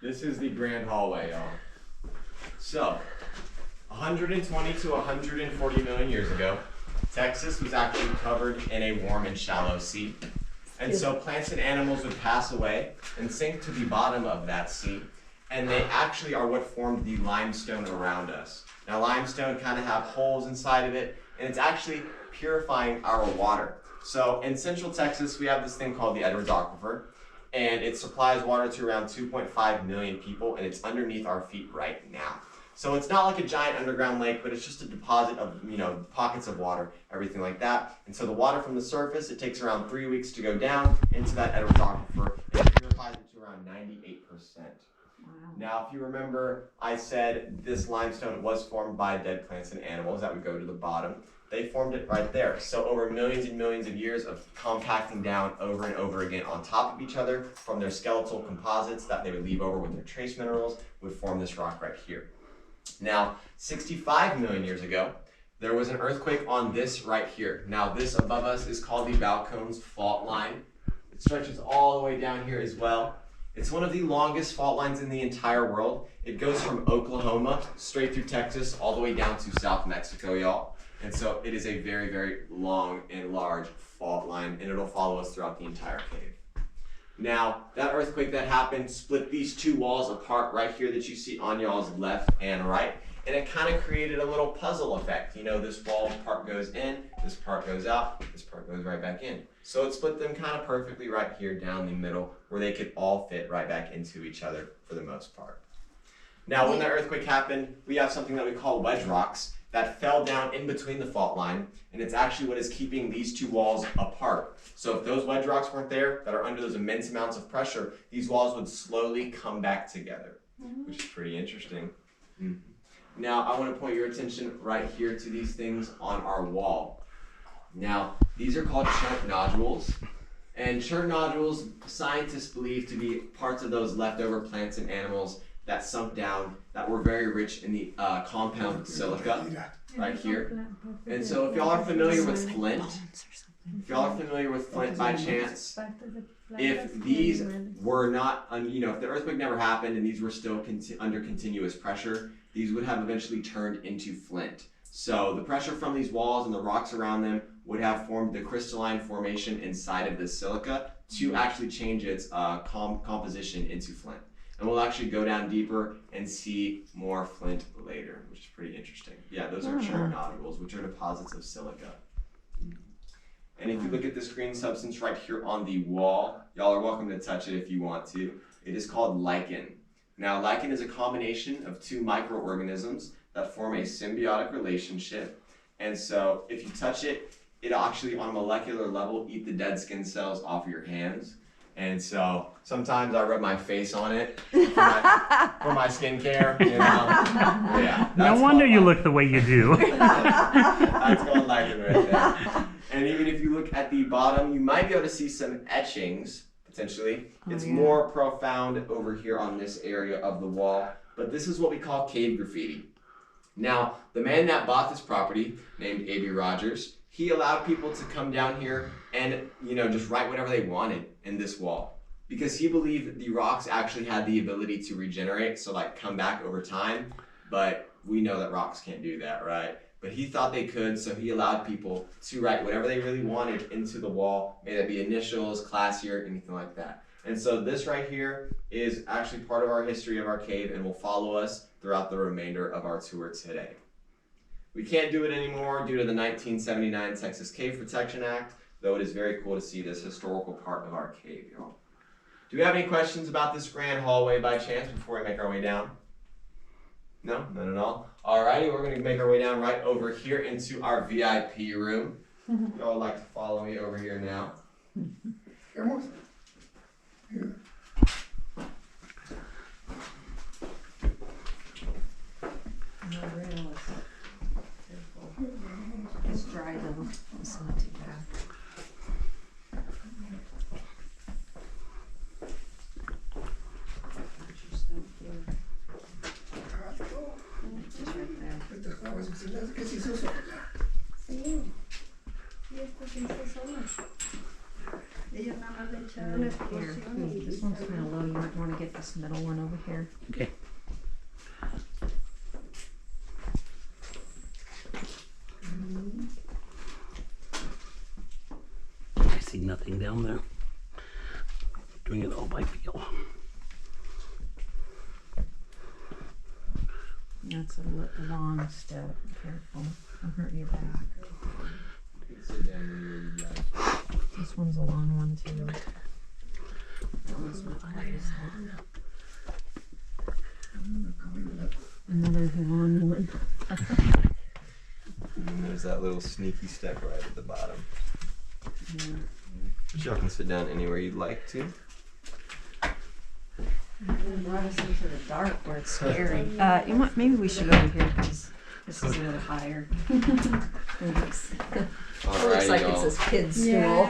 This is the grand hallway, y'all. So, 120 to 140 million years ago, Texas was actually covered in a warm and shallow sea. And so plants and animals would pass away and sink to the bottom of that sea. And they actually are what formed the limestone around us. Now, limestone kind of have holes inside of it, and it's actually purifying our water. So in central Texas, we have this thing called the Edwards Aquifer, and it supplies water to around 2.5 million people, and it's underneath our feet right now. So it's not like a giant underground lake, but it's just a deposit of, pockets of water, everything like that. And so the water from the surface, it takes around 3 weeks to go down into that Edwards Aquifer, and it purifies it to around 98%. Wow. Now, if you remember, I said this limestone was formed by dead plants and animals that would go to the bottom. They formed it right there. So over millions and millions of years of compacting down over and over again on top of each other from their skeletal composites that they would leave over with their trace minerals would form this rock right here. Now, 65 million years ago, there was an earthquake on this right here. Now, this above us is called the Balcones Fault Line. It stretches all the way down here as well. It's one of the longest fault lines in the entire world. It goes from Oklahoma straight through Texas all the way down to South Mexico, y'all. And so it is a very, very long and large fault line, and it'll follow us throughout the entire cave. Now, that earthquake that happened split these two walls apart right here that you see on y'all's left and right, and it kind of created a little puzzle effect. This wall part goes in, this part goes out, this part goes right back in. So it split them kind of perfectly right here down the middle where they could all fit right back into each other for the most part. Now, when that earthquake happened, we have something that we call wedge rocks that fell down in between the fault line, and it's actually what is keeping these two walls apart. So if those wedge rocks weren't there, that are under those immense amounts of pressure, these walls would slowly come back together, which is pretty interesting. Now, I want to point your attention right here to these things on our wall. Now, these are called chert nodules, and chert nodules, scientists believe to be parts of those leftover plants and animals that sunk down, that were very rich in the compound silica right here. And so if y'all are familiar with flint, by chance, if these were not, if the earthquake never happened and these were still under continuous pressure, these would have eventually turned into flint. So the pressure from these walls and the rocks around them would have formed the crystalline formation inside of the silica to actually change its composition into flint. And we'll actually go down deeper and see more flint later, which is pretty interesting. Yeah, those are chert nodules, which are deposits of silica. And if you look at this green substance right here on the wall, y'all are welcome to touch it if you want to. It is called lichen. Now, lichen is a combination of two microorganisms that form a symbiotic relationship. And so if you touch it, it'll actually, on a molecular level, eat the dead skin cells off of your hands. And so sometimes I rub my face on it for my skincare. Yeah. No wonder you look the way you do. That's called lichen right there. And even if you look at the bottom, you might be able to see some etchings, potentially. It's more profound over here on this area of the wall. But this is what we call cave graffiti. Now, the man that bought this property, named A.B. Rogers, he allowed people to come down here and, just write whatever they wanted in this wall. Because he believed that the rocks actually had the ability to regenerate, so come back over time. But we know that rocks can't do that, right? But he thought they could, so he allowed people to write whatever they really wanted into the wall, may that be initials, class year, anything like that. And so this right here is actually part of our history of our cave and will follow us throughout the remainder of our tour today. We can't do it anymore due to the 1979 Texas Cave Protection Act, though it is very cool to see this historical part of our cave, y'all. Do we have any questions about this grand hallway by chance before we make our way down? No? None at all? Alrighty, we're going to make our way down right over here into our VIP room. Y'all would like to follow me over here now. It's dry though. It's not too bad. Sí, y esto se hizo sola. Ella nada más And then up here. Ooh, this one's kind of low. You might want to get this middle one over here. Okay. I see nothing down there. Doing it all by feel. That's a long step. Careful. I'll hurt your back. This one's a long one too. That one's not quite as long. Another long one. And there's that little sneaky step right at the bottom. Yeah. But y'all can sit down anywhere you'd like to. You brought us into the dark where it's scary. Maybe we should go over here because this is a little higher. It looks Alrighty, like y'all. it's a kid's stool.